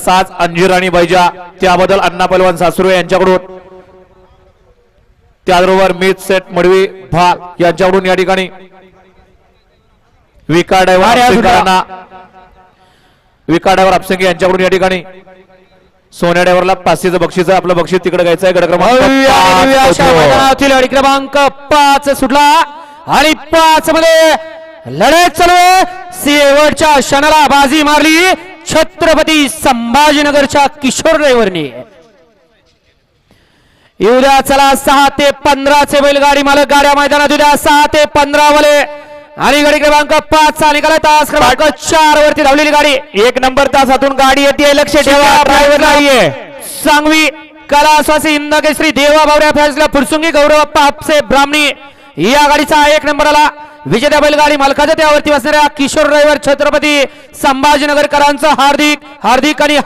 साज अंजीर आणि बैजा त्याबद्दल अण्णा पहलवान सासुरे यांच्याकडून, त्याचबरोबर मीत सेट मडवी भाल यांच्याकडून या ठिकाणी विका ड्रायव्हर अपसंगी यांच्याकडून या ठिकाणी सोन्या ड्रायव्हरला 500चं बक्षीस, आपलं बक्षीस तिकडे घ्यायचं आहे. गड क्रमांक 5 सुटला आणि 5 मध्ये लढत चालू, शेवटच्या क्षणाला बाजी मारली छत्रपती संभाजीनगरच्या किशोर ड्रायव्हरने. उद्या चला 6 ते 15 चे बैलगाडी मालक गाड्या मैदानात उद्या 6 ते 15 वाले आणि गाडी क्रमांक 5 चा निकाला तास क्रमांक 4 वरती धावलेली गाडी 1 नंबर तासातून गाडी येते, लक्ष ठेवा. ड्रायव्हर नाहीये. सांगवी कलास्वासी इंदकेश्री देवा बावऱ्या फैसला फुरसुंगी गौरवप्पा हापसे ब्राह्मणी या गाडीचा 1 नंबर आला. विजेत्या बैलगाडी मालकाच्या त्यावरती बसणाऱ्या किशोर ड्रायव्हर छत्रपती संभाजीनगरकरांचं हार्दिक आणि